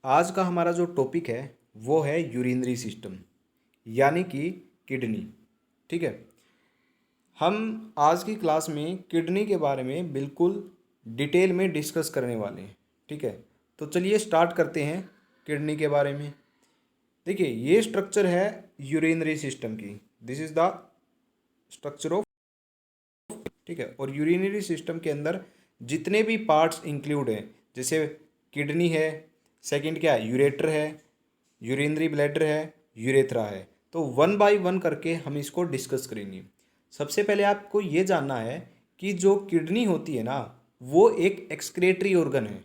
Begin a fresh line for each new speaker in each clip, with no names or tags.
आज का हमारा जो टॉपिक है वो है यूरिनरी सिस्टम यानी कि किडनी। ठीक है। हम आज की क्लास में किडनी के बारे में बिल्कुल डिटेल में डिस्कस करने वाले हैं। ठीक है। तो चलिए स्टार्ट करते हैं किडनी के बारे में। देखिए, ये स्ट्रक्चर है यूरिनरी सिस्टम की। This is the structure of. ठीक है। और यूरिनरी सिस्टम के अंदर जितने भी पार्ट्स इंक्लूड हैं, जैसे किडनी है, सेकंड क्या है, यूरेटर है, यूरिनरी ब्लैडर है, यूरेथ्रा है। तो वन बाय वन करके हम इसको डिस्कस करेंगे। सबसे पहले आपको ये जानना है कि जो किडनी होती है ना, वो एक एक्सक्रीटरी ऑर्गन है,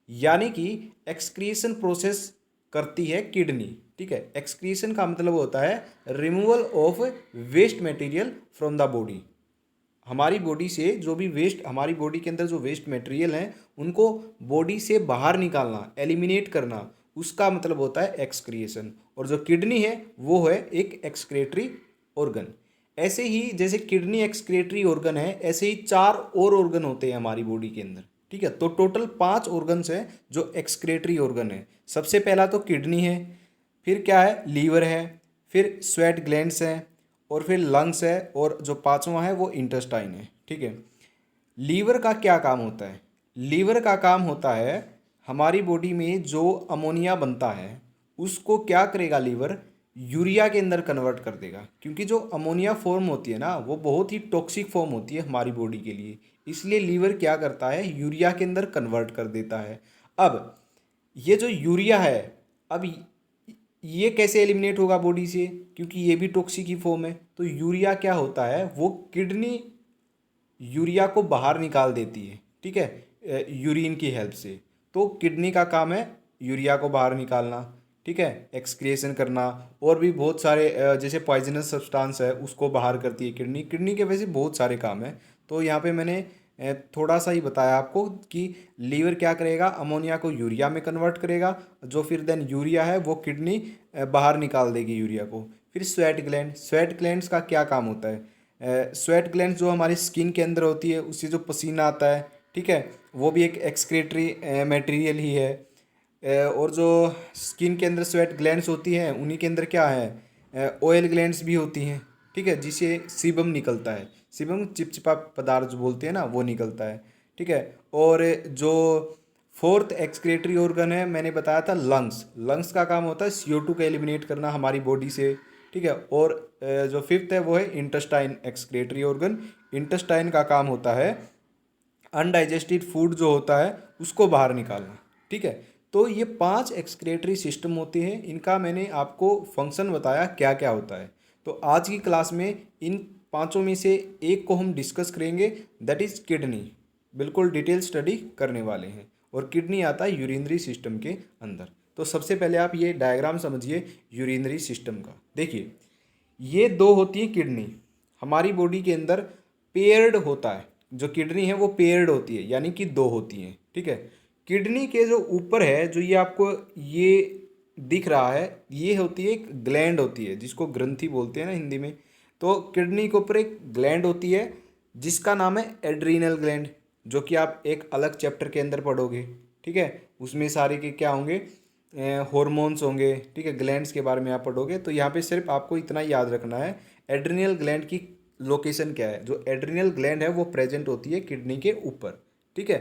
यानी कि एक्सक्रीशन प्रोसेस करती है किडनी। ठीक है। एक्सक्रीशन का मतलब होता है removal of waste material from the body. हमारी बॉडी से जो भी वेस्ट, हमारी बॉडी के अंदर जो वेस्ट मटेरियल हैं उनको बॉडी से बाहर निकालना, एलिमिनेट करना, उसका मतलब होता है एक्सक्रिएशन। और जो किडनी है वो है एक एक्सक्रेटरी ऑर्गन। ऐसे ही जैसे किडनी एक्सक्रेटरी ऑर्गन है, ऐसे ही चार और ऑर्गन होते हैं हमारी बॉडी के अंदर। ठीक है। तो टोटल 5 ऑर्गन्स हैं जो एक्सक्रेटरी ऑर्गन है। सबसे पहला तो किडनी है, फिर क्या है, लीवर है, फिर स्वेट ग्लैंड्स हैं, और फिर लंग्स है, और जो पांचवा है वो इंटेस्टाइन है। ठीक है। लीवर का क्या काम होता है? लीवर का काम होता है हमारी बॉडी में जो अमोनिया बनता है उसको क्या करेगा लीवर, यूरिया के अंदर कन्वर्ट कर देगा। क्योंकि जो अमोनिया फॉर्म होती है ना, वो बहुत ही टॉक्सिक फॉर्म होती है हमारी बॉडी के लिए। इसलिए लीवर क्या करता है, यूरिया के अंदर कन्वर्ट कर देता है। अब ये जो यूरिया है, अब ये कैसे एलिमिनेट होगा बॉडी से, क्योंकि ये भी टॉक्सिक ही फॉर्म है। तो यूरिया क्या होता है, वो किडनी यूरिया को बाहर निकाल देती है। ठीक है, यूरिन की हेल्प से। तो किडनी का काम है यूरिया को बाहर निकालना। ठीक है, एक्सक्रिएशन करना, और भी बहुत सारे जैसे पॉइजनस सब्सटेंस है उसको बाहर करती है किडनी। किडनी के वैसे बहुत सारे काम है। तो यहाँ पे मैंने थोड़ा सा ही बताया आपको कि लीवर क्या करेगा, अमोनिया को यूरिया में कन्वर्ट करेगा, जो फिर देन यूरिया है वो किडनी बाहर निकाल देगी यूरिया को। फिर स्वेट ग्लैंड, स्वेट ग्लैंड्स का क्या काम होता है, स्वेट ग्लैंड्स जो हमारी स्किन के अंदर होती है, उससे जो पसीना आता है, ठीक है, वो भी एक एक्सक्रीटरी मटेरियल ही है। और जो स्किन के अंदर स्वेट ग्लैंड्स होती हैं उन्हीं के अंदर क्या है, ऑयल ग्लैंड्स भी होती हैं। ठीक है, जिससे सीबम निकलता है। सीबम चिपचिपा पदार्थ जो बोलते हैं ना, वो निकलता है। ठीक है। और जो फोर्थ एक्सक्रीटरी ऑर्गन है मैंने बताया था लंग्स। लंग्स का काम होता है CO2 को एलिमिनेट करना हमारी बॉडी से। ठीक है। और जो फिफ्थ है वो है इंटेस्टाइन एक्सक्रीटरी ऑर्गन। इंटेस्टाइन का काम होता है अनडाइजेस्टेड फूड जो होता है उसको बाहर निकालना। ठीक है। तो ये 5 एक्सक्रीटरी सिस्टम होते हैं। इनका मैंने आपको फंक्शन बताया क्या क्या होता है। तो आज की क्लास में इन पांचों में से एक को हम डिस्कस करेंगे, दैट इज किडनी। बिल्कुल डिटेल स्टडी करने वाले हैं। और किडनी आता है यूरिनरी सिस्टम के अंदर। तो सबसे पहले आप ये डायग्राम समझिए यूरिनरी सिस्टम का। देखिए, ये दो होती है किडनी हमारी बॉडी के अंदर। पेयर्ड होता है, जो किडनी है वो पेयर्ड होती है, यानी कि दो होती हैं। ठीक है। किडनी के जो ऊपर है, जो ये आपको ये दिख रहा है, ये होती है एक ग्लैंड होती है, जिसको ग्रंथि बोलते हैं ना हिंदी में। तो किडनी के ऊपर एक ग्लैंड होती है जिसका नाम है एड्रीनल ग्लैंड, जो कि आप एक अलग चैप्टर के अंदर पढ़ोगे। ठीक है। उसमें सारे के क्या होंगे, हॉर्मोन्स होंगे। ठीक है, ग्लैंड्स के बारे में आप पढ़ोगे। तो यहाँ पे सिर्फ आपको इतना याद रखना है, एड्रिनल ग्लैंड की लोकेशन क्या है। जो एड्रिनल ग्लैंड है वो प्रेजेंट होती है किडनी के ऊपर। ठीक है।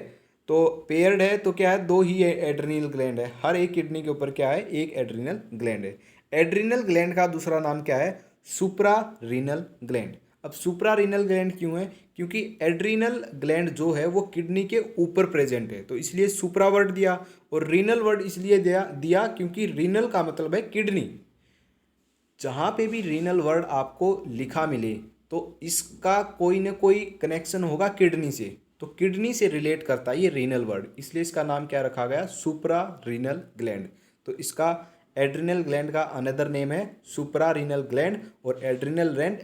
तो पेयर्ड है तो क्या है, दो ही एड्रिनल ग्लैंड है। हर एक किडनी के ऊपर क्या है, एक एड्रिनल ग्लैंड है। एड्रिनल ग्लैंड का दूसरा नाम क्या है, सुप्रा रीनल ग्लैंड। अब सुप्रा रीनल ग्लैंड क्यों है, क्योंकि एड्रिनल ग्लैंड जो है वो किडनी के ऊपर प्रेजेंट है, तो इसलिए सुप्रा वर्ड दिया। और रीनल वर्ड इसलिए दिया क्योंकि रीनल का मतलब है किडनी। जहाँ पे भी रीनल वर्ड आपको लिखा मिले तो इसका कोई ना कोई कनेक्शन होगा किडनी से। तो किडनी से रिलेट करता है ये रीनल वर्ड, इसलिए इसका नाम क्या रखा गया, सुप्रा रीनल ग्लैंड। तो इसका एड्रिनल ग्लैंड का अनदर नेम है सुप्रा रीनल ग्लैंड। और एड्रिनल ग्लैंड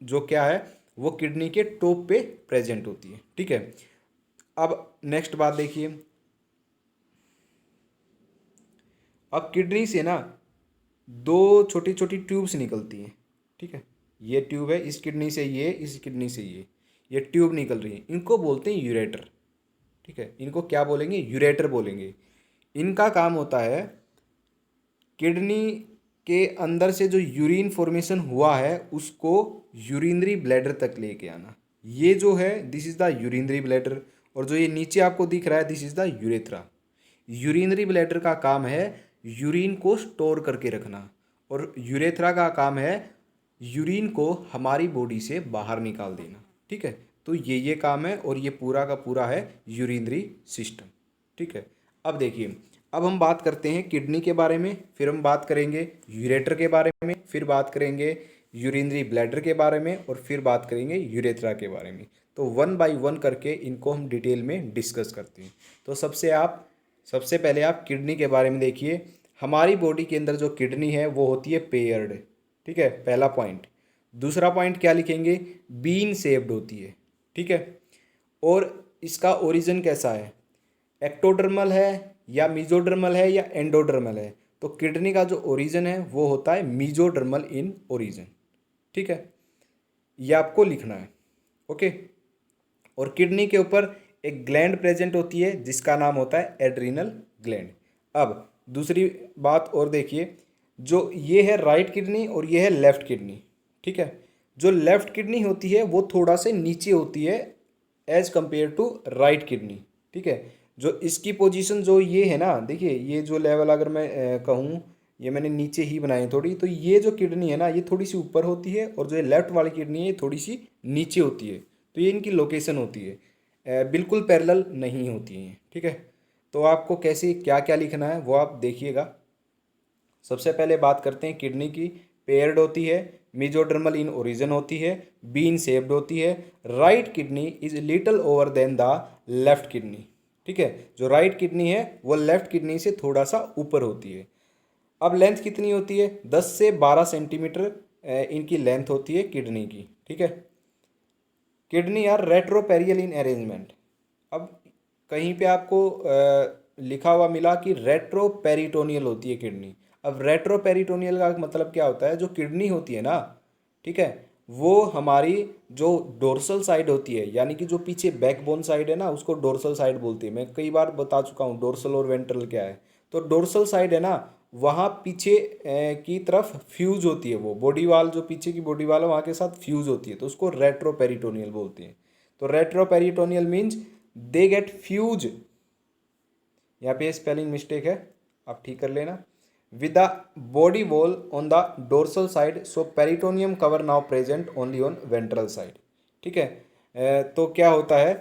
जो क्या है, वो किडनी के टॉप पे प्रेजेंट होती है। ठीक है। अब नेक्स्ट बात देखिए, अब किडनी से ना दो छोटी छोटी ट्यूब्स निकलती हैं। ठीक है, ये ट्यूब है, इस किडनी से ये, इस किडनी से ये ट्यूब निकल रही है, इनको बोलते हैं यूरेटर। ठीक है, इनको क्या बोलेंगे, यूरेटर बोलेंगे। इनका काम होता है किडनी के अंदर से जो यूरिन फॉर्मेशन हुआ है उसको यूरिनरी ब्लैडर तक लेके आना। ये जो है this is the urinary bladder, और जो ये नीचे आपको दिख रहा है this is the urethra. Urinary bladder का काम है यूरिन को स्टोर करके रखना, और यूरेथ्रा का काम है यूरिन को हमारी बॉडी से बाहर निकाल देना। ठीक है, तो ये काम है, और ये पूरा का पूरा है यूरिनरी सिस्टम। ठीक है, अब देखिए, अब हम बात करते हैं किडनी के बारे में, फिर हम बात करेंगे यूरेटर के बारे में, फिर बात करेंगे यूरिनरी ब्लैडर के बारे में, और फिर बात करेंगे यूरेथ्रा के बारे में। तो वन बाय वन करके इनको हम डिटेल में डिस्कस करते हैं। तो सबसे पहले आप किडनी के बारे में देखिए। हमारी बॉडी के अंदर जो किडनी है वो होती है पेयर्ड। ठीक है, पहला पॉइंट। दूसरा पॉइंट क्या लिखेंगे, बीन शेप्ड होती है। ठीक है, और इसका ओरिजिन कैसा है, एक्टोडर्मल है या मीजोडर्मल है या एंडोडर्मल है। तो किडनी का जो ओरिजिन है वो होता है मीजोडर्मल इन ओरिजिन। ठीक है, ये आपको लिखना है। ओके, और किडनी के ऊपर एक ग्लैंड प्रेजेंट होती है जिसका नाम होता है एड्रिनल ग्लैंड। अब दूसरी बात और देखिए, जो ये है राइट किडनी और ये है लेफ्ट किडनी। ठीक है, जो लेफ्ट किडनी होती है वो थोड़ा से नीचे होती है as compare to right kidney. ठीक है, जो इसकी पोजीशन जो ये है ना, देखिए ये जो लेवल अगर मैं कहूँ, ये मैंने नीचे ही बनाई थोड़ी, तो ये जो किडनी है ना ये थोड़ी सी ऊपर होती है, और जो लेफ्ट वाली किडनी है ये थोड़ी सी नीचे होती है। तो ये इनकी लोकेशन होती है, बिल्कुल पैरेलल नहीं होती हैं। ठीक है, तो आपको कैसे क्या क्या लिखना है वो आप देखिएगा। सबसे पहले बात करते हैं किडनी की। पेयर्ड होती है, मीजोडर्मल इन ओरिजिन होती है, बीन शेप्ड होती है, right kidney is little over than the left kidney. ठीक है, जो राइट किडनी है वो लेफ्ट किडनी से थोड़ा सा ऊपर होती है। अब लेंथ कितनी होती है, 10 से 12 सेंटीमीटर इनकी लेंथ होती है किडनी की। ठीक है, किडनी आर रेट्रोपेरियल इन अरेंजमेंट। अब कहीं पे आपको लिखा हुआ मिला कि रेट्रोपेरिटोनियल होती है किडनी। अब रेट्रोपेरिटोनियल का मतलब क्या होता है, जो किडनी होती है ना, ठीक है, वो हमारी जो डोर्सल साइड होती है, यानी कि जो पीछे बैकबोन साइड है ना उसको डोर्सल साइड बोलती है। मैं कई बार बता चुका हूँ डोर्सल और वेंट्रल क्या है। तो डोर्सल साइड है ना, वहाँ पीछे की तरफ फ्यूज होती है, वो बॉडी वाल जो पीछे की बॉडी वाल है वहाँ के साथ फ्यूज होती है, तो उसको रेट्रोपेरिटोनियल बोलते हैं। तो retroperitoneal means they get fuse. यहाँ पे स्पेलिंग मिस्टेक है, आप ठीक कर लेना। With the body wall on the dorsal side, so peritoneum cover now present only on ventral side. ठीक है, तो क्या होता है,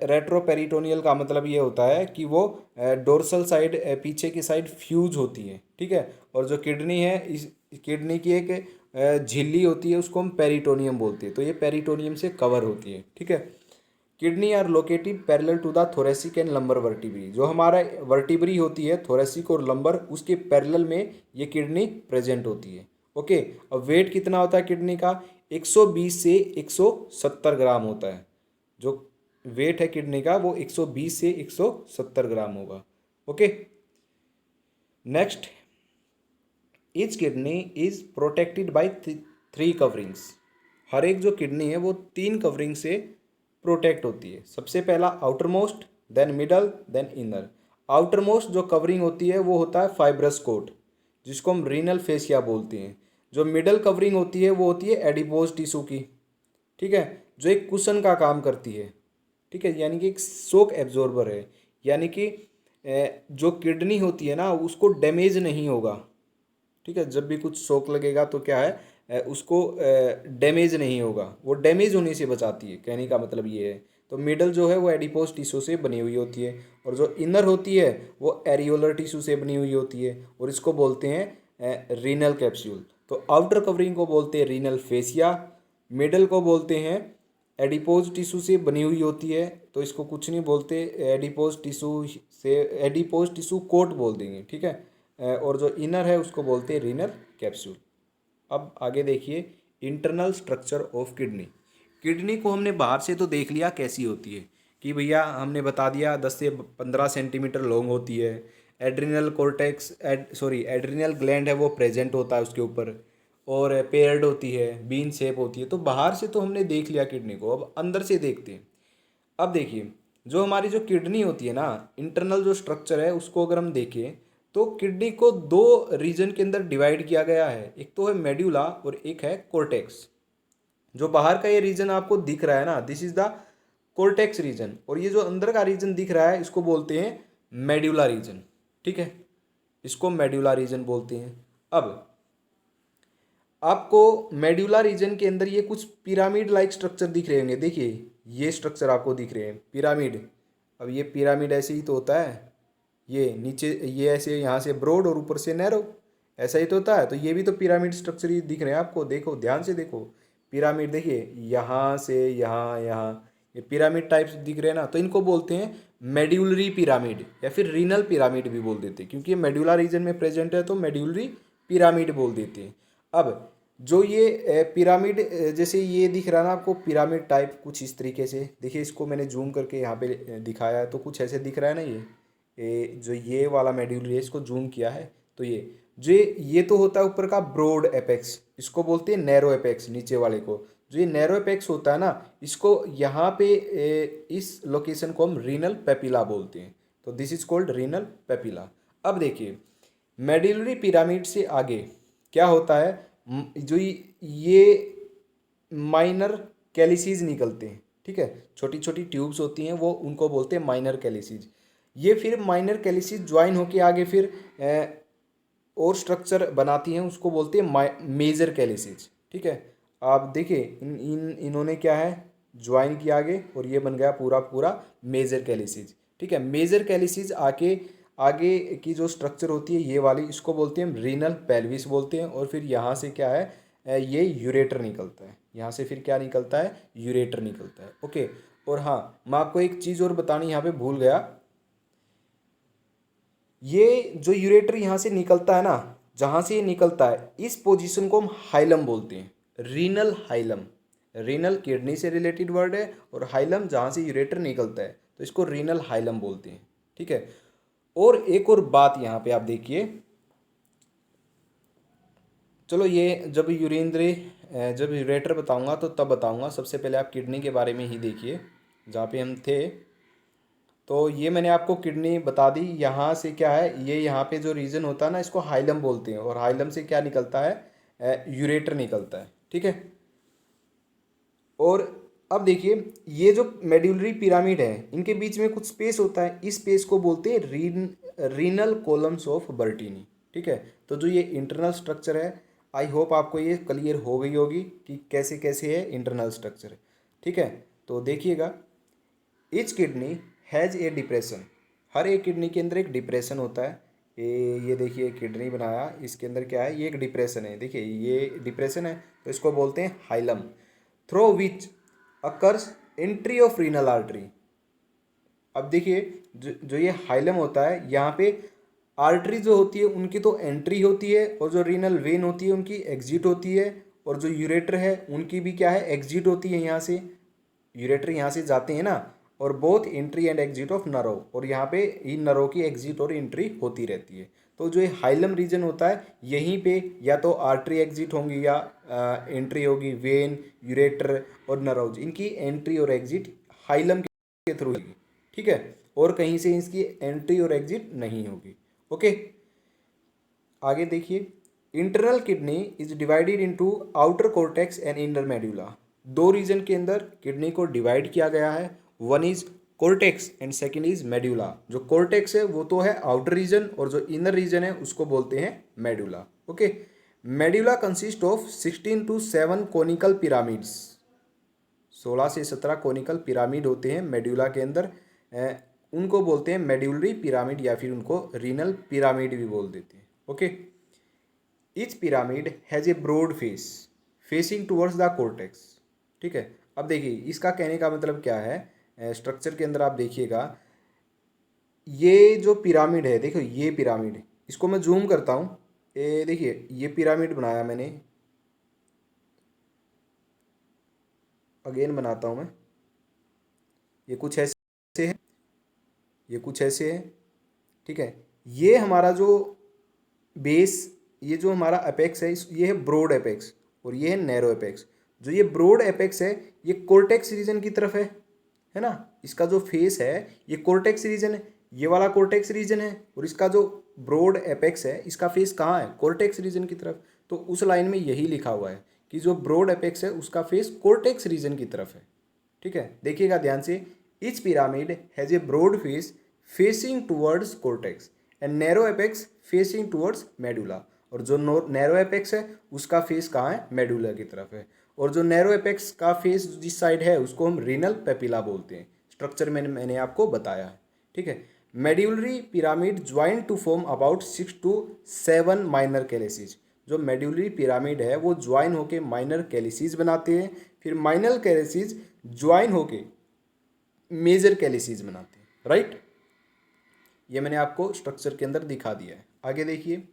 रेट्रोपेरिटोनियल का मतलब ये होता है कि वो डोर्सल साइड पीछे की साइड फ्यूज होती है। ठीक है, और जो किडनी है, इस किडनी की एक झिल्ली होती है उसको हम पेरिटोनियम बोलते हैं, तो ये पेरिटोनियम से कवर होती है। ठीक है, kidney are located parallel to the thoracic and lumbar vertebrae. जो हमारा वर्टिब्री होती है थोरेसिक और लंबर, उसके पैरेलल में ये किडनी प्रेजेंट होती है। ओके, अब वेट कितना होता है किडनी का, 120 से 170 ग्राम होता है। जो वेट है किडनी का वो 120 से 170 ग्राम होगा। Okay, next, each kidney is protected by 3 coverings. हर एक जो किडनी है वो 3 कवरिंग से प्रोटेक्ट होती है। सबसे पहला outermost, then middle, then inner. Outermost जो कवरिंग होती है वो होता है फाइब्रस कोट, जिसको हम रीनल फेसिया बोलते हैं। जो मिडल कवरिंग होती है वो होती है एडिपोज टिश्यू की। ठीक है, जो एक कुशन का काम करती है। ठीक है, यानी कि एक शॉक एब्जॉर्बर है, यानी कि जो किडनी होती है ना उसको डैमेज नहीं होगा। ठीक है, जब भी कुछ शॉक लगेगा तो क्या है, उसको डैमेज नहीं होगा, वो डैमेज होने से बचाती है, कहने का मतलब ये है। तो मिडल जो है वो एडिपोज टिश्यू से बनी हुई होती है, और जो इनर होती है वो एरियोलर टिश्यू से बनी हुई होती है, और इसको बोलते हैं रीनल कैप्सूल। तो आउटर कवरिंग को बोलते हैं रीनल फेसिया, मिडल को बोलते हैं एडिपोज टिश्यू से बनी हुई होती है, तो इसको कुछ नहीं बोलते, एडिपोज टिश्यू से एडिपोज टिश्यू कोट बोल देंगे। ठीक है, और जो इनर है उसको बोलते हैं रीनल कैप्सूल। अब आगे देखिए, internal structure of kidney. Kidney को हमने बाहर से तो देख लिया कैसी होती है, कि भैया हमने बता दिया 10 से 15 सेंटीमीटर लॉन्ग होती है। एड्रिनल कॉर्टेक्स एड्रिनल ग्लैंड है वो प्रेजेंट होता है उसके ऊपर, और पेयर्ड होती है, बीन शेप होती है। तो बाहर से तो हमने देख लिया किडनी को, अब अंदर से देखते हैं। अब देखिए, जो हमारी जो किडनी होती है ना, इंटरनल जो स्ट्रक्चर है उसको अगर हम देखें तो किडनी को दो रीजन के अंदर डिवाइड किया गया है। एक तो है मेड्यूला और एक है कोर्टेक्स। जो बाहर का ये रीजन आपको दिख रहा है ना, this is the cortex region, और ये जो अंदर का रीजन दिख रहा है इसको बोलते हैं मेड्यूला रीजन। ठीक है, इसको मेड्यूला रीजन बोलते हैं। अब आपको मेड्यूला रीजन के अंदर ये कुछ पिरामिड लाइक स्ट्रक्चर दिख रहे होंगे। देखिए ये स्ट्रक्चर आपको दिख रहे हैं पिरामिड। अब ये पिरामिड ऐसे ही तो होता है, ये नीचे ये ऐसे यहाँ से ब्रॉड और ऊपर से नैरो, ऐसा ही तो होता है। तो ये भी तो पिरामिड स्ट्रक्चर ही दिख रहे हैं आपको, देखो ध्यान से देखो। पिरामिड देखिए यहाँ से यहाँ यहाँ, ये पिरामिड टाइप्स दिख रहे हैं ना, तो इनको बोलते हैं मेड्यूलरी पिरामिड या फिर रीनल पिरामिड भी बोल देते हैं, क्योंकि ये मेड्यूला रीजन में प्रेजेंट है तो मेड्यूलरी पिरामिड बोल देते हैं। अब जो ये पिरामिड जैसे ये दिख रहा है ना आपको, पिरामिड टाइप कुछ इस तरीके से देखिए, इसको मैंने जूम करके यहाँ पे दिखाया है तो कुछ ऐसे दिख रहा है ना। ये जो ये वाला मेड्यूल है इसको जूम किया है तो ये तो होता है ऊपर का ब्रॉड एपेक्स, इसको बोलते हैं नैरो एपेक्स नीचे वाले को। जो ये नैरो एपेक्स होता है ना, इसको यहाँ पे इस लोकेशन को हम रीनल पेपिला बोलते हैं। तो this is called renal papilla. अब देखिए मेड्यूलरी पिरामिड से आगे क्या होता है, जो ये माइनर कैलिसीज निकलते हैं। ठीक है, छोटी छोटी ट्यूब्स होती हैं वो, उनको बोलते हैं माइनर कैलिसीज। ये फिर माइनर कैलिसीज ज्वाइन होके आगे फिर और स्ट्रक्चर बनाती हैं, उसको बोलते हैं मेजर कैलिसीज। ठीक है, आप देखिए इन्होंने क्या है ज्वाइन किया आगे, और ये बन गया पूरा पूरा मेजर कैलिसीज। ठीक है, मेजर कैलिसीज आके आगे की जो स्ट्रक्चर होती है ये वाली, इसको बोलते हैं रीनल पेल्विस बोलते हैं। और फिर यहाँ से क्या है ये यूरेटर निकलता है, यहाँ से फिर क्या निकलता है, यूरेटर निकलता है। ओके, और हाँ मैं आपको एक चीज़ और बतानी यहाँ पे भूल गया, ये जो यूरेटर यहाँ से निकलता है ना, जहाँ से ये निकलता है इस पोजीशन को हम हाइलम बोलते हैं, रीनल हाइलम। रीनल किडनी से रिलेटेड वर्ड है, और हाइलम जहाँ से यूरेटर निकलता है तो इसको रीनल हाइलम बोलते हैं। ठीक है, और एक और बात यहाँ पे आप देखिए, चलो ये जब यूरेटर बताऊंगा तो तब बताऊंगा, सबसे पहले आप किडनी के बारे में ही देखिए जहाँ पे हम थे। तो ये मैंने आपको किडनी बता दी। यहाँ से क्या है, ये यहाँ पे जो रीजन होता है ना इसको हाइलम बोलते हैं, और हाइलम से क्या निकलता है, यूरेटर निकलता है। ठीक है, और अब देखिए ये जो मेड्यूलरी पिरामिड है इनके बीच में कुछ स्पेस होता है, इस स्पेस को बोलते हैं रीनल कॉलम्स ऑफ बर्टीनी। ठीक है, तो जो ये इंटरनल स्ट्रक्चर है, आई होप आपको ये क्लियर हो गई होगी कि कैसे कैसे है इंटरनल स्ट्रक्चर। ठीक है, तो देखिएगा, each kidney has a depression, हर एक किडनी के अंदर एक डिप्रेशन होता है। ये देखिए किडनी बनाया, इसके अंदर क्या है, ये एक डिप्रेशन है। देखिए ये डिप्रेशन है तो इसको बोलते हैं hilum, through which occurs entry of renal artery. अब देखिए जो ये हाइलम होता है, यहाँ पे आर्टरी जो होती है उनकी तो एंट्री होती है, और जो रीनल वेन होती है उनकी एग्जिट होती है, और जो यूरेटर है उनकी भी क्या है, एग्जिट होती है। यहाँ से यूरेटर यहाँ से जाते हैं ना, और both entry and exit of नरो, और यहाँ पे इन नरो की एग्जिट और एंट्री होती रहती है। तो जो ये हाइलम रीजन होता है यहीं पे या तो आर्टरी एग्जिट होंगी या एंट्री होगी, वेन, यूरेटर और नरोज, इनकी एंट्री और एग्जिट हाइलम के थ्रू होगी। ठीक है, और कहीं से इसकी एंट्री और एग्जिट नहीं होगी। ओके, आगे देखिए, internal kidney is divided into outer cortex and inner medulla. दो रीजन के अंदर किडनी को डिवाइड किया गया है, one is cortex and second is medulla. जो कोर्टेक्स है वो तो है आउटर रीजन, और जो इनर रीजन है उसको बोलते हैं medulla. Okay, medulla consist of 16 to 7 conical pyramids, 16 से 17 कोनिकल पिरामिड होते हैं मेडुला के अंदर, उनको बोलते हैं मेड्यूलरी पिरामिड या फिर उनको रीनल पिरामिड भी बोल देते हैं। Okay, each pyramid has a broad face facing towards the cortex. ठीक है, अब देखिए इसका कहने का मतलब क्या है, स्ट्रक्चर के अंदर आप देखिएगा, ये जो पिरामिड है, देखो ये पिरामिड, इसको मैं जूम करता हूँ, देखिए ये पिरामिड बनाया मैंने, अगेन बनाता हूँ मैं, ये कुछ ऐसे है, ये कुछ ऐसे है। ठीक है, ये हमारा जो बेस, ये जो हमारा अपेक्स है ये है ब्रॉड एपेक्स, और ये है नैरो एपेक्स। जो ये ब्रॉड एपेक्स है ये कोर्टेक्स रीजन की तरफ है, है ना। इसका जो फेस है ये कोर्टेक्स रीजन है, ये वाला कोर्टेक्स रीजन है, और इसका जो ब्रॉड एपेक्स है इसका फेस कहाँ है, कोर्टेक्स रीजन की तरफ। तो उस लाइन में यही लिखा हुआ है कि जो ब्रॉड एपेक्स है उसका फेस कोर्टेक्स रीजन की तरफ है। ठीक है, देखिएगा ध्यान से, each pyramid has a broad face facing towards cortex and narrow apex facing towards medulla. और जो नैरो एपेक्स है उसका फेस कहाँ है, मेडुला की तरफ है। और जो नैरो एपेक्स का फेस जिस साइड है उसको हम रीनल पेपिला बोलते हैं। स्ट्रक्चर में मैंने आपको बताया है। ठीक है, medullary pyramid join to form about 6 to 7 minor calyces. जो मेड्यूलरी पिरामिड है वो ज्वाइन होके माइनर कैलिसिस बनाते हैं, फिर माइनर कैलिसिस ज्वाइन होके मेजर कैलिसिस बनाते हैं। राइट, ये मैंने आपको स्ट्रक्चर के अंदर दिखा दिया है। आगे देखिए,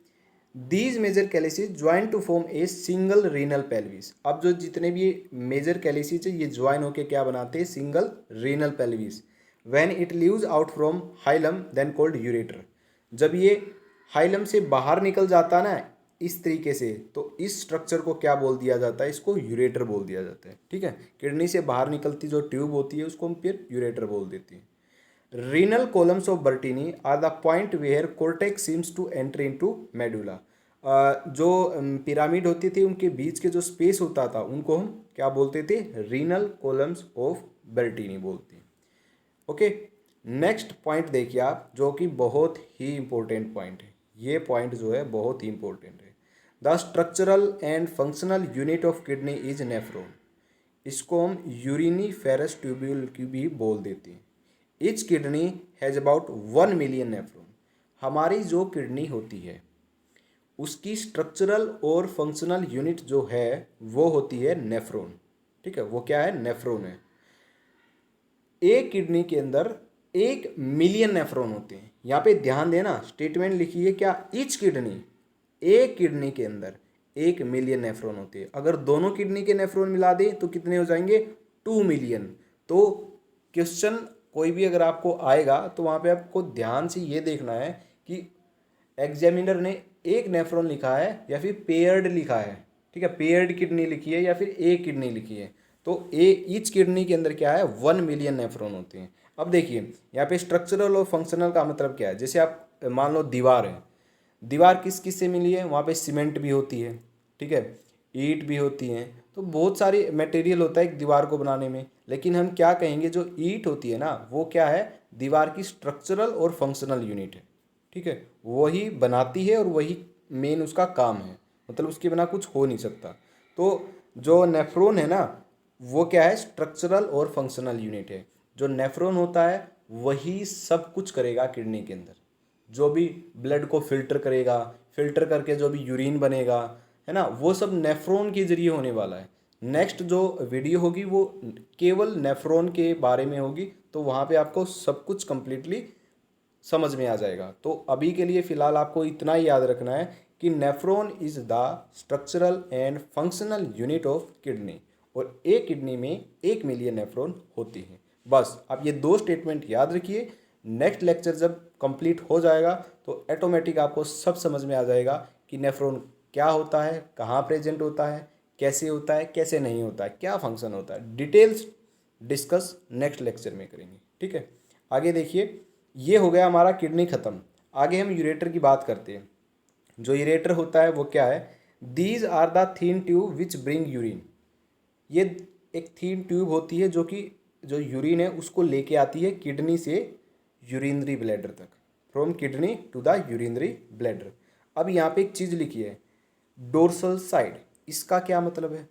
these major calyces join to form a single renal pelvis. अब जो जितने भी मेजर कैलिसिस है ये ज्वाइन होके क्या बनाते हैं, single renal pelvis. When it leaves out from hilum then called ureter. जब ये हाइलम से बाहर निकल जाता है ना इस तरीके से, तो इस स्ट्रक्चर को क्या बोल दिया जाता है, इसको यूरेटर बोल दिया जाता है। ठीक है, किडनी से बाहर निकलती जो ट्यूब होती है उसको हम फिर यूरेटर बोल देते हैं। Renal columns of Bertini are the point where cortex seems to enter into medulla। जो पिरामिड होती थी उनके बीच के जो स्पेस होता था उनको हम क्या बोलते थे, रीनल कॉलम्स ऑफ बर्टीनी बोलते हैं। ओके, नेक्स्ट पॉइंट देखिए आप, जो कि बहुत ही इंपॉर्टेंट पॉइंट है। ये पॉइंट जो है बहुत ही इंपॉर्टेंट है। The structural and functional unit of kidney is nephron. इसको हम यूरिनी फेरस ट्यूब्यूल की भी बोल देते हैं। Each kidney has about 1 million nephron. हमारी जो किडनी होती है उसकी स्ट्रक्चरल और फंक्शनल यूनिट जो है वो होती है नेफ्रॉन। ठीक है, वो क्या है, नेफ्रॉन है। एक किडनी के अंदर 1 मिलियन नेफ्रॉन होते हैं। यहाँ पे ध्यान देना, स्टेटमेंट लिखिए क्या, ईच किडनी, एक किडनी के अंदर 1 मिलियन नेफ्रॉन होते हैं। अगर दोनों किडनी के नेफ्रॉन मिला दें तो कितने हो जाएंगे, 2 मिलियन। तो क्वेश्चन कोई भी अगर आपको आएगा तो वहाँ पे आपको ध्यान से ये देखना है कि एग्जामिनर ने एक नेफ्रॉन लिखा है या फिर पेयर्ड लिखा है। ठीक है, पेयर्ड किडनी लिखी है या फिर एक किडनी लिखी है। तो ईच किडनी के अंदर क्या है, 1 मिलियन नेफ्रॉन होते हैं। अब देखिए यहाँ पे स्ट्रक्चरल और फंक्शनल का मतलब क्या है। जैसे आप मान लो दीवार है, दीवार किस किस से मिली है, वहाँ पे सीमेंट भी होती है, ठीक है, ईंट भी होती हैं, तो बहुत सारी मटेरियल होता है एक दीवार को बनाने में। लेकिन हम क्या कहेंगे, जो ईंट होती है ना वो क्या है, दीवार की स्ट्रक्चरल और फंक्शनल यूनिट है। ठीक है, वही बनाती है और वही मेन उसका काम है, मतलब उसके बिना कुछ हो नहीं सकता। तो जो नेफ्रॉन है ना वो क्या है, स्ट्रक्चरल और फंक्शनल यूनिट है। जो नेफ्रॉन होता है वही सब कुछ करेगा किडनी के अंदर, जो भी ब्लड को फिल्टर करेगा, फिल्टर करके जो भी यूरिन बनेगा, है ना, वो सब नेफ्रॉन के जरिए होने वाला है। नेक्स्ट जो वीडियो होगी वो केवल नेफ्रॉन के बारे में होगी, तो वहाँ पे आपको सब कुछ कंप्लीटली समझ में आ जाएगा। तो अभी के लिए फ़िलहाल आपको इतना ही याद रखना है कि nephron is the structural and functional unit of kidney, और एक किडनी में 1 मिलियन नेफ्रॉन होती है। बस आप ये 2 स्टेटमेंट याद रखिए। नेक्स्ट लेक्चर जब कंप्लीट हो जाएगा तो ऑटोमेटिक आपको सब समझ में आ जाएगा कि नेफ्रॉन क्या होता है, कहाँ प्रेजेंट होता है, कैसे होता है, कैसे नहीं होता है, क्या फंक्शन होता है। डिटेल्स डिस्कस नेक्स्ट लेक्चर में करेंगे। ठीक है, आगे देखिए, ये हो गया हमारा किडनी ख़त्म। आगे हम यूरेटर की बात करते हैं। जो यूरेटर होता है वो क्या है, these are the thin tube which bring urine. ये एक थीन ट्यूब होती है जो कि जो यूरिन है उसको लेके आती है किडनी से यूरिनरी ब्लैडर तक, from kidney to the urinary bladder. अब यहाँ पे एक चीज़ लिखी है, डोर्सल साइड। इसका क्या मतलब है,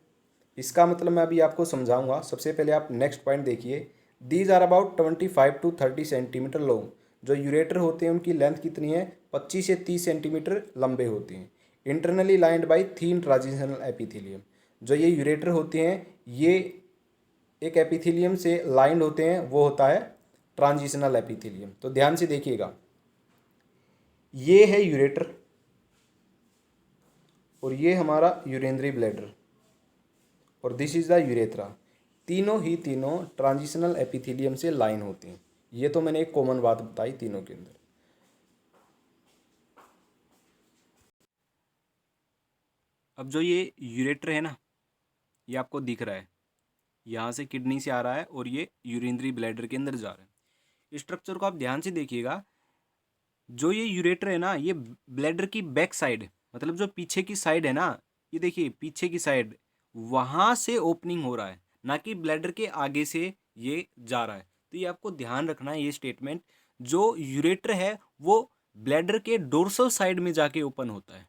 इसका मतलब मैं अभी आपको समझाऊंगा। सबसे पहले आप नेक्स्ट पॉइंट देखिए, these are about 25 to 30 centimetre long. जो यूरेटर होते हैं उनकी लेंथ कितनी है, 25 से 30 सेंटीमीटर लंबे होते हैं। Internally lined by thin transitional epithelium. जो ये यूरेटर होते हैं ये एक एपिथेलियम से लाइंड होते हैं, वो होता है ट्रांजिशनल एपिथेलियम। तो ध्यान से देखिएगा, ये है यूरेटर और ये हमारा यूरिनरी ब्लैडर और दिस इज द यूरेथ्रा। तीनों ही तीनों ट्रांजिशनल एपिथेलियम से लाइन होती हैं। ये तो मैंने एक कॉमन बात बताई तीनों के अंदर। अब जो ये यूरेटर है ना, ये आपको दिख रहा है,
यहाँ से किडनी से आ रहा है और ये यूरिनरी ब्लैडर के अंदर जा रहा है। स्ट्रक्चर को आप ध्यान से देखिएगा, जो ये यूरेटर है ना, ये ब्लैडर की बैक साइड, मतलब जो पीछे की साइड है ना, ये देखिए पीछे की साइड, वहाँ से ओपनिंग हो रहा है, ना कि ब्लैडर के आगे से ये जा रहा है। तो ये आपको ध्यान रखना है, ये स्टेटमेंट, जो यूरेटर है वो ब्लैडर के डोर्सल साइड में जाके ओपन होता है।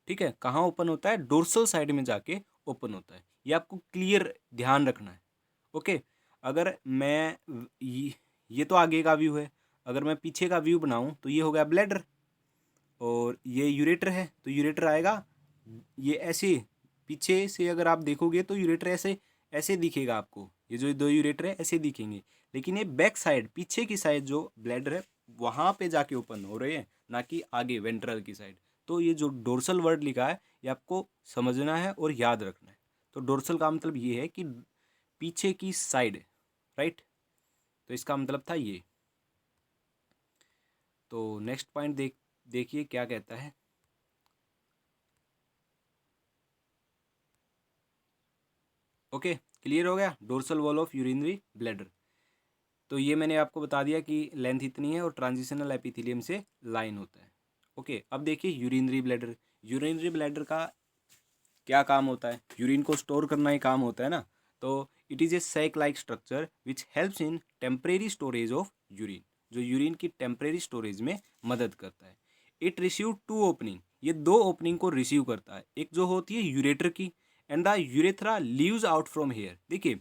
ठीक है, कहाँ ओपन होता है? डोर्सल साइड में जाके ओपन होता है। ये आपको क्लियर ध्यान रखना है। ओके, अगर मैं ये तो आगे का व्यू है, अगर मैं पीछे का व्यू बनाऊं तो ये हो गया ब्लैडर और ये यूरेटर है। तो यूरेटर आएगा ये ऐसे, पीछे से अगर आप देखोगे तो यूरेटर ऐसे ऐसे दिखेगा आपको, ये जो दो यूरेटर है ऐसे दिखेंगे, लेकिन ये बैक साइड, पीछे की साइड जो ब्लैडर है वहाँ पे जाके ओपन हो रहे हैं, ना कि आगे वेंट्रल की साइड। तो ये जो डोर्सल वर्ड लिखा है ये आपको समझना है और याद रखना है। तो डोर्सल का मतलब ये है कि पीछे की साइड, राइट। तो इसका मतलब था ये। तो नेक्स्ट पॉइंट देखिए क्या कहता है। ओके, क्लियर हो गया, dorsal wall of urinary bladder. तो ये मैंने आपको बता दिया कि लेंथ इतनी है और ट्रांजिशनल एपिथेलियम से लाइन होता है। ओके, अब देखिए यूरिनरी ब्लैडर। यूरिनरी ब्लैडर का क्या काम होता है? यूरिन को स्टोर करना ही काम होता है ना। तो it is a sac like structure which helps in temporary storage of urine, जो यूरिन की टेम्परेरी स्टोरेज में मदद करता है। इट रिसीव टू ओपनिंग, ये दो ओपनिंग को रिसीव करता है, एक जो होती है यूरेटर की, and the urethra leaves out from hair. देखिए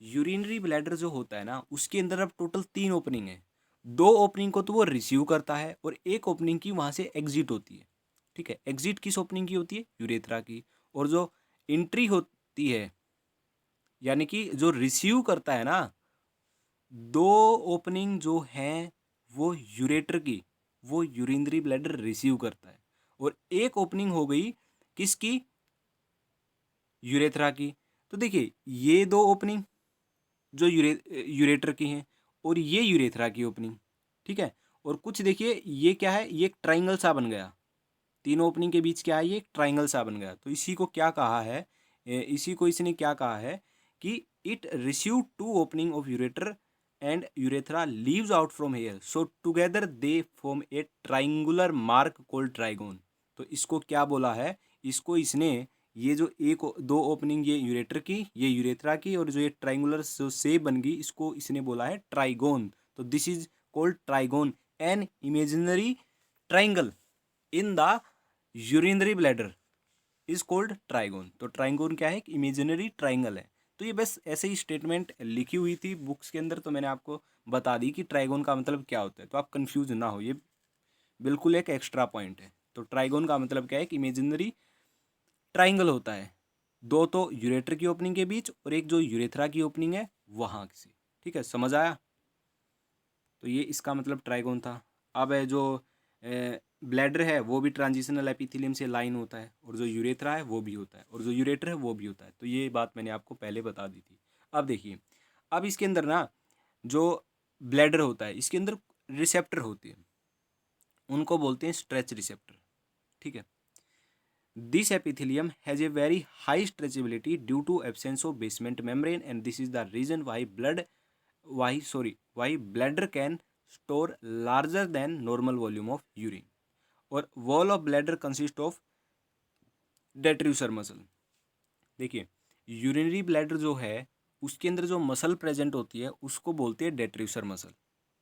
यूरिनरी ब्लैडर जो होता है ना, उसके अंदर अब टोटल 3 ओपनिंग है। 2 ओपनिंग को तो वो रिसीव करता है और एक ओपनिंग की वहाँ से एग्जिट होती है। ठीक है, एग्जिट किस ओपनिंग की होती है? यूरेथ्रा की। और जो एंट्री होती है, यानी कि जो रिसीव करता है ना, 2 ओपनिंग जो हैं वो यूरेटर की, वो यूरिनरी ब्लैडर रिसीव करता है। और एक ओपनिंग हो गई किसकी? यूरेथ्रा की। तो देखिए ये 2 ओपनिंग जो यूरेटर की हैं और ये यूरेथ्रा की ओपनिंग। ठीक है, और कुछ देखिए ये क्या है, ये एक ट्राइंगल सा बन गया, तीनों ओपनिंग के बीच क्या है, ये एक ट्राइंगल सा बन गया। तो इसी को क्या कहा है, इसी को इसने क्या कहा है कि it receive two opening of ureter and urethra leaves out from here, so together they form a triangular mark called trigone. तो इसको क्या बोला है, इसको इसने, ये जो एक दो ओपनिंग ये यूरेटर की, ये यूरेथ्रा की, और जो ये ट्राइंगुलर जो शेप बन गई, इसको इसने बोला है ट्राइगोन। तो this is called trigon, an imaginary triangle in the urinary bladder is called trigone. तो ट्राइगोन क्या है? एक इमेजिनरी ट्राइंगल है। तो ये बस ऐसे ही स्टेटमेंट लिखी हुई थी बुक्स के अंदर, तो मैंने आपको बता दी कि ट्राइगोन का मतलब क्या होता है, तो आप कंफ्यूज ना हो, ये बिल्कुल एक एक्स्ट्रा पॉइंट है। तो ट्राइगोन का मतलब क्या है? कि इमेजिनरी ट्राइंगल होता है, दो तो यूरेटर की ओपनिंग के बीच और एक जो यूरेथ्रा की ओपनिंग है वहाँ से। ठीक है, समझ आया? तो ये इसका मतलब ट्राइगोन था। अब है जो ब्लैडर है वो भी ट्रांजिशनल एपिथेलियम से लाइन होता है, और जो यूरेथ्रा है वो भी होता है, और जो यूरेटर है वो भी होता है। तो ये बात मैंने आपको पहले बता दी थी। अब देखिए, अब इसके अंदर ना जो ब्लैडर होता है इसके अंदर रिसेप्टर होते हैं, उनको बोलते हैं स्ट्रेच रिसेप्टर। ठीक है, this epithelium has a very high stretchability due to absence of basement membrane, and this is the reason why bladder can store larger than normal volume of urine। और wall of bladder consist of detrusor muscle। देखिए urinary bladder जो है उसके अंदर जो muscle present होती है उसको बोलते हैं डेट्रूसर मसल।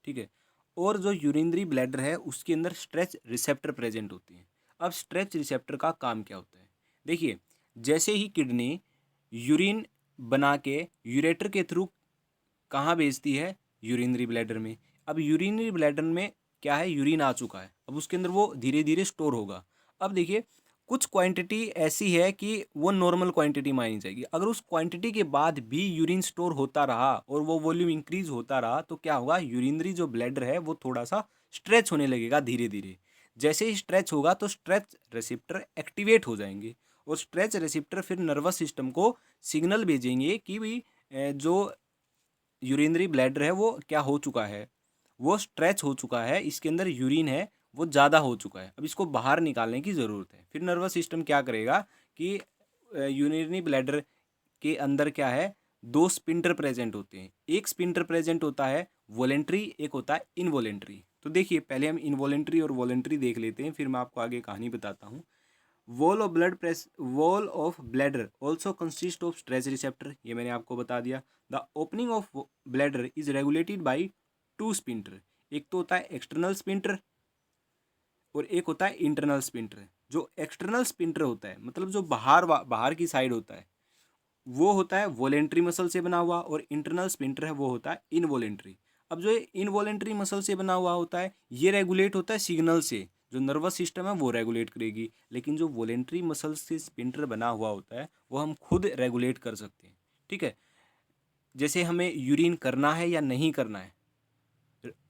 ठीक है, और जो यूरिनरी ब्लैडर है उसके अंदर स्ट्रेच रिसेप्टर प्रेजेंट होती हैं। अब स्ट्रेच रिसेप्टर का काम क्या होता है? देखिए जैसे ही किडनी यूरिन बना के यूरेटर के थ्रू कहाँ भेजती है? यूरिनरी ब्लैडर में। अब यूरिनरी ब्लैडर में क्या है? यूरिन आ चुका है, अब उसके अंदर वो धीरे धीरे स्टोर होगा। अब देखिए कुछ क्वांटिटी ऐसी है कि वो नॉर्मल क्वांटिटी मानी जाएगी, अगर उस क्वांटिटी के बाद भी यूरिन स्टोर होता रहा और वो वॉल्यूम इंक्रीज होता रहा तो क्या होगा? यूरिनरी जो ब्लैडर है वो थोड़ा सा स्ट्रेच होने लगेगा धीरे धीरे। जैसे ही स्ट्रेच होगा तो स्ट्रेच रिसेप्टर एक्टिवेट हो जाएंगे, और स्ट्रेच रिसेप्टर फिर नर्वस सिस्टम को सिग्नल भेजेंगे कि भाई जो यूरिनरी ब्लैडर है वो क्या हो चुका है, वो स्ट्रेच हो चुका है, इसके अंदर यूरिन है वो ज़्यादा हो चुका है, अब इसको बाहर निकालने की ज़रूरत है। फिर नर्वस सिस्टम क्या करेगा कि यूरिनरी ब्लैडर के अंदर क्या है, दो स्पिंटर प्रेजेंट होते हैं। एक स्पिंटर प्रेजेंट होता है वॉलेंट्री, एक होता है इनवॉलेंट्री। तो देखिए पहले हम इनवॉलेंट्री और वॉलेंट्री देख लेते हैं, फिर मैं आपको आगे कहानी बताता हूँ। Wall of bladder also consist of stretch receptor, ये मैंने आपको बता दिया। The opening of bladder is regulated by two sphincter, एक तो होता है एक्सटर्नल स्पिंटर और एक होता है इंटरनल स्पिंटर। जो एक्सटर्नल स्पिंटर होता है मतलब जो बाहर की साइड होता है वो होता है वॉलेंट्री मसल से बना हुआ, और इंटरनल स्पिंटर है वो होता है इनवॉलेंट्री। अब जो इनवॉलेंट्री मसल से बना हुआ होता है ये रेगुलेट होता है सिग्नल से, जो नर्वस सिस्टम है वो रेगुलेट करेगी। लेकिन जो वॉलेंट्री मसल से स्पिंटर बना हुआ होता है वो हम खुद रेगुलेट कर सकते हैं। ठीक है, जैसे हमें यूरिन करना है या नहीं करना है,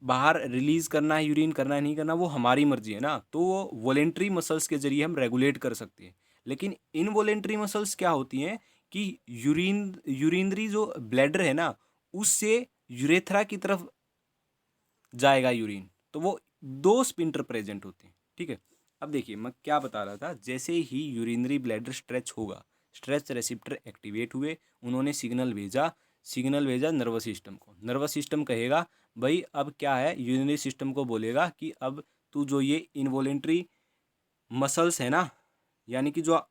बाहर रिलीज करना है, यूरिन करना है नहीं करना, वो हमारी मर्जी है ना, तो वो वॉलेंट्री मसल्स के जरिए हम रेगुलेट कर सकते हैं। लेकिन इनवॉलेंट्री मसल्स क्या होती हैं कि यूरिनरी जो ब्लैडर है ना उससे यूरेथ्रा की तरफ जाएगा यूरिन, तो वो दो स्पिंटर प्रेजेंट होते हैं। ठीक है, अब देखिए मैं क्या बता रहा था, जैसे ही यूरिनरी ब्लैडर स्ट्रेच होगा, स्ट्रेच रेसिप्टर एक्टिवेट हुए, उन्होंने सिग्नल भेजा नर्वस सिस्टम को। नर्वस सिस्टम कहेगा भाई अब क्या है, यूरिनरी सिस्टम को बोलेगा कि अब तू जो ये इनवॉलेंट्री मसल्स है ना, यानी कि जो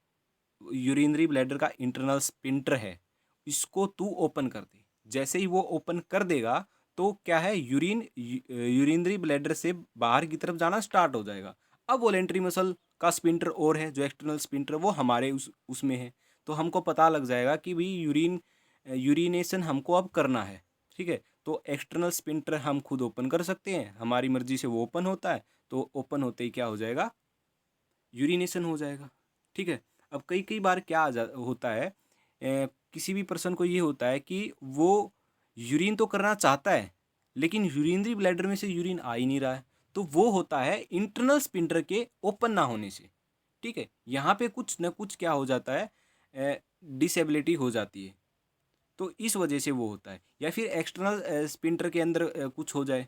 यूरिनरी ब्लैडर का इंटरनल स्पिंटर है, इसको तू ओपन कर दे। जैसे ही वो ओपन कर देगा तो क्या है, यूरिनरी ब्लैडर से बाहर की तरफ जाना स्टार्ट हो जाएगा। अब वॉलेंट्री मसल का स्पिंटर और है, जो एक्सटर्नल स्पिंटर वो हमारे उसमें है, तो हमको पता लग जाएगा कि भाई यूरिनेशन हमको अब करना है। ठीक है, तो एक्सटर्नल स्पिंटर हम खुद ओपन कर सकते हैं, हमारी मर्जी से वो ओपन होता है, तो ओपन होते ही क्या हो जाएगा, यूरिनेशन हो जाएगा। ठीक है, अब कई कई बार क्या होता है, किसी भी पर्सन को ये होता है कि वो यूरिन तो करना चाहता है लेकिन यूरिनरी ब्लैडर में से यूरिन आ ही नहीं रहा है, तो वो होता है इंटरनल स्पिंटर के ओपन ना होने से। ठीक है, यहाँ पे कुछ ना कुछ क्या हो जाता है, डिसेबिलिटी हो जाती है, तो इस वजह से वो होता है। या फिर एक्सटर्नल स्पिंटर के अंदर कुछ हो जाए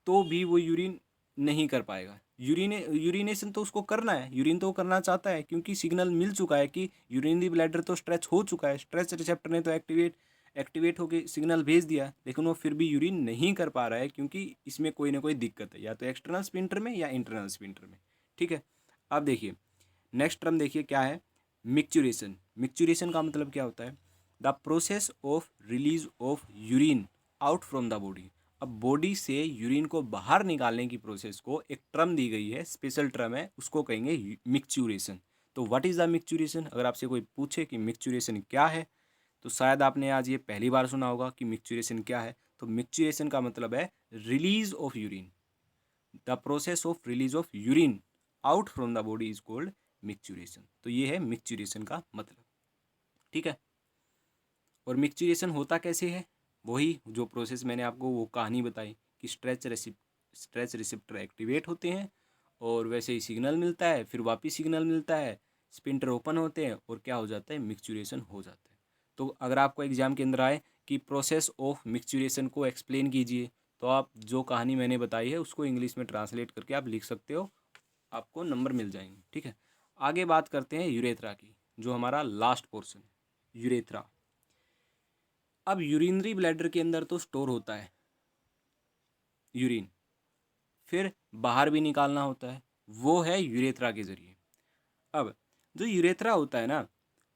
तो भी वो यूरिन नहीं कर पाएगा। यूरिनेशन तो उसको करना है, यूरिन तो वो करना चाहता है, क्योंकि सिग्नल मिल चुका है कि यूरिनरी ब्लैडर तो स्ट्रेच हो चुका है, स्ट्रेच रिसेप्टर ने तो एक्टिवेट होकर सिग्नल भेज दिया, लेकिन वो फिर भी यूरिन नहीं कर पा रहा है क्योंकि इसमें कोई ना कोई दिक्कत है, या तो एक्सटर्नल स्पिंटर में या इंटरनल स्पिंटर में। ठीक है, अब देखिए नेक्स्ट टर्म देखिए क्या है, मिक्चुरेशन। मिक्चुरेशन का मतलब क्या होता है, the process of release of urine out from the body. अब बॉडी से यूरिन को बाहर निकालने की प्रोसेस को एक टर्म दी गई है, स्पेशल टर्म है, उसको कहेंगे मिक्चुरेशन। तो व्हाट इज़ द मिक्चुरेशन, अगर आपसे कोई पूछे कि मिक्चुरेशन क्या है, तो शायद आपने आज ये पहली बार सुना होगा कि मिक्चुरेशन क्या है। तो मिक्चुरेशन का मतलब है release of urine, the process of release of urine out from the body is called micturition. तो ये है मिक्चुरेशन का मतलब। ठीक है, और मिक्चुरेशन होता कैसे है, वही जो प्रोसेस मैंने आपको वो कहानी बताई कि स्ट्रेच रिसेप्टर एक्टिवेट होते हैं और वैसे ही सिग्नल मिलता है, फिर वापस सिग्नल मिलता है, स्पिंटर ओपन होते हैं और क्या हो जाता है, मिक्चुरेशन हो जाता है। तो अगर आपको एग्जाम के अंदर आए कि प्रोसेस ऑफ मिक्चुरेशन को एक्सप्लेन कीजिए, तो आप जो कहानी मैंने बताई है उसको इंग्लिश में ट्रांसलेट करके आप लिख सकते हो, आपको नंबर मिल जाएंगे। ठीक है, आगे बात करते हैं यूरेथ्रा की, जो हमारा लास्ट पोर्शन है, यूरेथ्रा। अब यूरिनरी ब्लैडर के अंदर तो स्टोर होता है यूरिन, फिर बाहर भी निकालना होता है, वो है यूरेथ्रा के ज़रिए। अब जो यूरेथ्रा होता है ना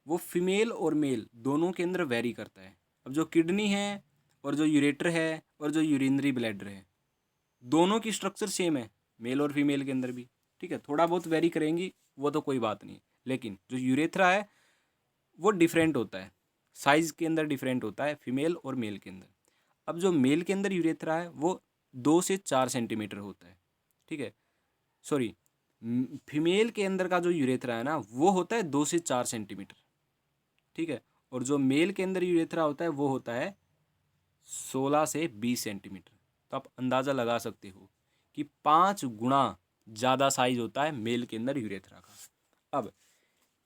वो फीमेल और मेल दोनों के अंदर वेरी करता है। अब जो किडनी है और जो यूरेटर है और जो यूरिनरी ब्लैडर है, दोनों की स्ट्रक्चर सेम है, मेल और फीमेल के अंदर भी। ठीक है, थोड़ा बहुत वेरी करेंगी वो तो कोई बात नहीं, लेकिन जो यूरेथ्रा है वो डिफरेंट होता है, साइज़ के अंदर डिफरेंट होता है फीमेल और मेल के अंदर। अब जो मेल के अंदर यूरेथ्रा है वो 2 से 4 सेंटीमीटर होता है। ठीक है, सॉरी, फीमेल के अंदर का जो यूरेथ्रा है ना वो होता है 2 से 4 सेंटीमीटर। ठीक है, और जो मेल के अंदर यूरेथ्रा होता है वो होता है 16 से 20 सेंटीमीटर। तो आप अंदाज़ा लगा सकते हो कि 5 गुना ज़्यादा साइज होता है मेल के अंदर यूरेथ्रा का। अब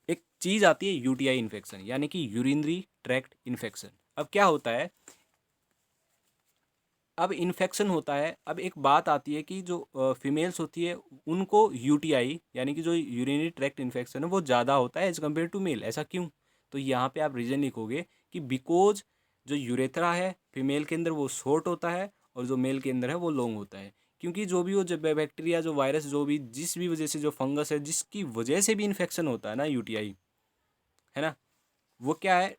एक चीज़ आती है यूटीआई इन्फेक्शन, यानी कि यूरिनरी ट्रैक्ट इन्फेक्शन। अब क्या होता है, अब इन्फेक्शन होता है, अब एक बात आती है कि जो फीमेल्स होती है उनको यूटीआई यानी कि जो यूरिनरी ट्रैक्ट इन्फेक्शन है वो ज़्यादा होता है एज कम्पेयर टू मेल। ऐसा क्यों, तो यहाँ पे आप रीज़न लिखोगे कि बिकॉज जो यूरेथ्रा है फीमेल के अंदर वो शॉर्ट होता है और जो मेल के अंदर है वो लॉन्ग होता है, क्योंकि जो भी वो जो बैक्टीरिया जो वायरस जो भी जिस भी वजह से जो फंगस है जिसकी वजह से भी इन्फेक्शन होता है ना यूटीआई, है ना, वो क्या है,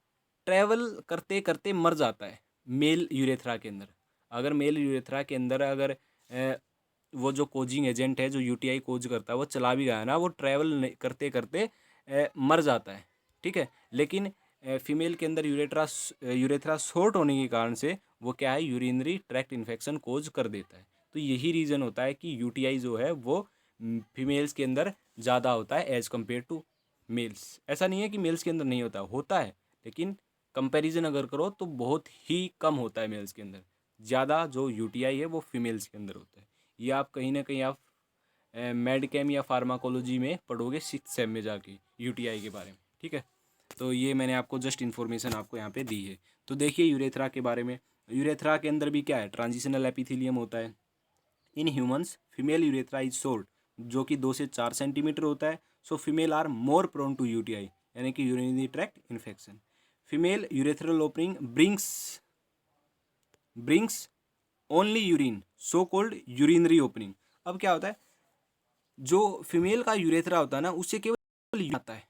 ट्रैवल करते करते मर जाता है मेल यूरेथ्रा के अंदर। अगर मेल यूरेथ्रा के अंदर अगर वो जो कोजिंग एजेंट है जो यूटीआई कोज करता है वो चला भी गया ना, वो ट्रैवल करते करते मर जाता है, ठीक है। लेकिन फीमेल के अंदर यूरेथ्रा शॉर्ट होने के कारण से वो क्या है, यूरिनरी ट्रैक्ट इन्फेक्शन कोज कर देता है। तो यही रीज़न होता है कि यूटीआई जो है वो फीमेल्स के अंदर ज़्यादा होता है एज़ कम्पेयर टू मेल्स। ऐसा नहीं है कि मेल्स के अंदर नहीं होता, होता है, लेकिन कंपैरिजन अगर करो तो बहुत ही कम होता है मेल्स के अंदर। ज़्यादा जो यूटीआई है वो फीमेल्स के अंदर होता है। ये आप कहीं ना कहीं आप मेडिकेम या फार्माकोलॉजी में पढ़ोगे 6th सेम में जाके यूटीआई के बारे में, ठीक है। तो ये मैंने आपको जस्ट इन्फॉर्मेशन आपको यहाँ पे दी है। तो देखिए यूरेथ्रा के बारे में, यूरेथ्रा के अंदर भी क्या है, ट्रांजिशनल एपिथेलियम होता है। In humans female urethra is short, जो कि 2 से 4 सेंटीमीटर होता है। So female are more prone to UTI, यानी कि urinary tract infection. Female urethral opening brings only urine, so called urinary opening. अब क्या होता है, जो फीमेल का यूरेथ्रा होता है ना उससे केवल यूरिन आता है,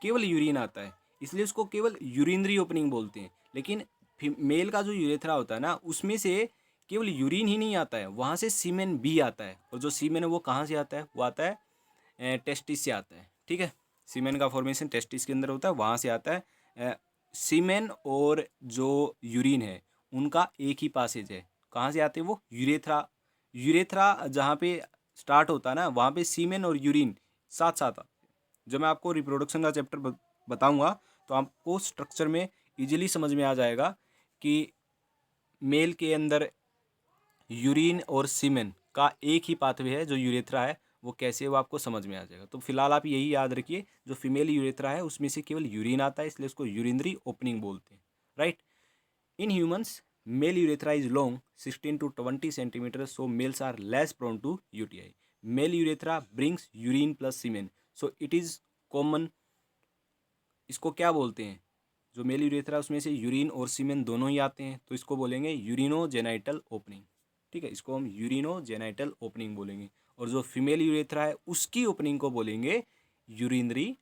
केवल यूरिन आता है, इसलिए उसको केवल यूरिनरी ओपनिंग बोलते हैं। लेकिन मेल का जो यूरेथ्रा होता है ना उसमें से केवल यूरिन ही नहीं आता है, वहाँ से सीमेन भी आता है। और जो सीमेन है वो कहाँ से आता है, वो आता है टेस्टिस से आता है, ठीक है। सीमेन का फॉर्मेशन टेस्टिस के अंदर होता है, वहाँ से आता है। सीमेन और जो यूरिन है उनका एक ही पासेज है, कहाँ से आते हैं वो, यूरेथ्रा। यूरेथ्रा जहाँ पे स्टार्ट होता है ना वहाँ पे सीमेन और यूरिन साथ साथ आते हैं। जब मैं आपको रिप्रोडक्शन का चैप्टर बताऊंगा तो आपको स्ट्रक्चर में इजीली समझ में आ जाएगा कि मेल के अंदर यूरिन और सीमेन का एक ही पाथवे है जो यूरेथ्रा है, वो कैसे है वो आपको समझ में आ जाएगा। तो फिलहाल आप यही याद रखिए, जो फीमेल यूरेथ्रा है उसमें से केवल यूरिन आता है, इसलिए उसको यूरिनरी ओपनिंग बोलते हैं, right. In humans male urethra is long 16 to 20 centimetre, so males are less prone to UTI. Male urethra brings urine plus semen, so it is common. इसको क्या बोलते हैं, जो मेल यूरेथ्रा उसमें से यूरिन और सीमेन दोनों ही आते हैं, तो इसको बोलेंगे यूरिनोजेनाइटल ओपनिंग, ठीक है। इसको हम यूरिनोजेनाइटल ओपनिंग बोलेंगे। और जो फीमेल यूरेथ्रा है उसकी ओपनिंग को बोलेंगे यूरिनरी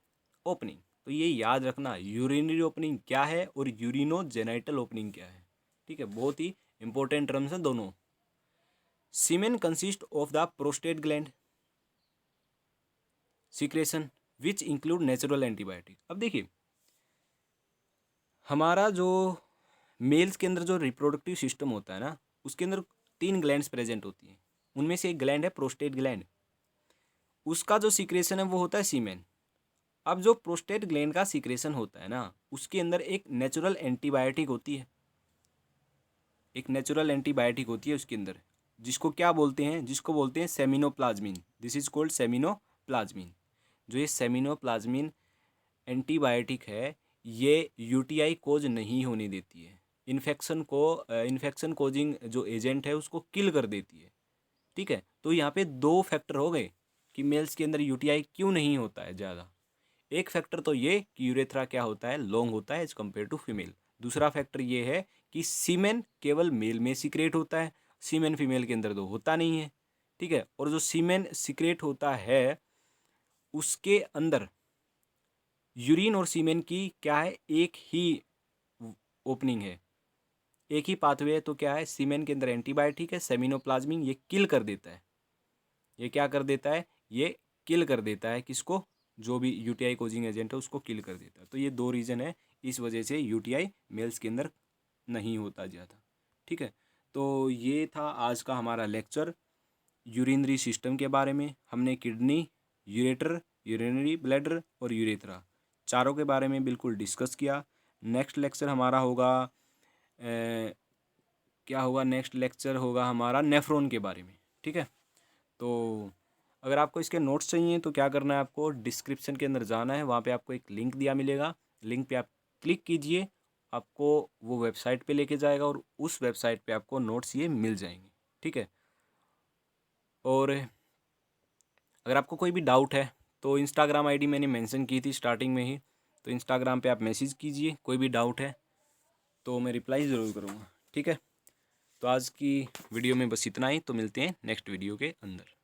ओपनिंग। तो ये याद रखना, यूरिनरी ओपनिंग क्या है और यूरिनोजेनाइटल ओपनिंग क्या है, ठीक है। बहुत ही इंपॉर्टेंट टर्म्स हैं दोनों। Semen consist of the prostate gland secretion which include natural antibiotic. अब देखिए हमारा जो मेल्स के अंदर जो रिप्रोडक्टिव सिस्टम होता है ना उसके अंदर 3 ग्लैंड्स प्रेजेंट होती हैं। उनमें से एक ग्लैंड है प्रोस्टेट ग्लैंड, उसका जो सीक्रेशन है वो होता है सीमेन। अब जो प्रोस्टेट ग्लैंड का सीक्रेशन होता है ना उसके अंदर एक नेचुरल एंटीबायोटिक होती है, एक नेचुरल एंटीबायोटिक होती है उसके अंदर, जिसको क्या बोलते हैं, जिसको बोलते हैं seminoplasmin. This is called seminoplasmin. जो ये सेमिनोप्लाज्मिन एंटीबायोटिक है ये यूटीआई कोज नहीं होने देती है, इन्फेक्शन कोजिंग जो एजेंट है उसको किल कर देती है, ठीक है। तो यहाँ पे 2 फैक्टर हो गए कि मेल्स के अंदर यूटीआई क्यों नहीं होता है ज़्यादा। एक फैक्टर तो ये कि यूरेथ्रा क्या होता है, लॉन्ग होता है एज कम्पेयर टू फीमेल। दूसरा फैक्टर ये है कि सीमेन केवल मेल में सीक्रेट होता है, सीमेन फीमेल के अंदर तो होता नहीं है, ठीक है। और जो सीमेन सीक्रेट होता है उसके अंदर यूरिन और सीमेन की क्या है, एक ही ओपनिंग है, एक ही पाथवे है। तो क्या है, सीमेन के अंदर एंटीबायोटिक है सेमिनोप्लाज्मिन, ये किल कर देता है। ये क्या कर देता है, ये किल कर देता है किसको, जो भी यूटीआई कोजिंग एजेंट है उसको किल कर देता है। तो ये 2 रीज़न है, इस वजह से यूटीआई मेल्स के अंदर नहीं होता ज़्यादा, ठीक है। तो ये था आज का हमारा लेक्चर यूरिनरी सिस्टम के बारे में। हमने किडनी, यूरेटर, यूरिनरी ब्लैडर और यूरेथ्रा चारों के बारे में बिल्कुल डिस्कस किया। नेक्स्ट लेक्चर हमारा होगा क्या होगा, नेक्स्ट लेक्चर होगा हमारा नेफ्रॉन के बारे में, ठीक है। तो अगर आपको इसके नोट्स चाहिए तो क्या करना है, आपको डिस्क्रिप्शन के अंदर जाना है, वहाँ पे आपको एक लिंक दिया मिलेगा, लिंक पे आप क्लिक कीजिए, आपको वो वेबसाइट पे लेके जाएगा और उस वेबसाइट पे आपको नोट्स ये मिल जाएंगे, ठीक है। और अगर आपको कोई भी डाउट है तो इंस्टाग्राम आईडी मैंने मेंशन की थी स्टार्टिंग में ही, तो इंस्टाग्राम पे आप मैसेज कीजिए कोई भी डाउट है तो मैं रिप्लाई ज़रूर करूँगा। ठीक है, तो आज की वीडियो में बस इतना ही, तो मिलते हैं नेक्स्ट वीडियो के अंदर।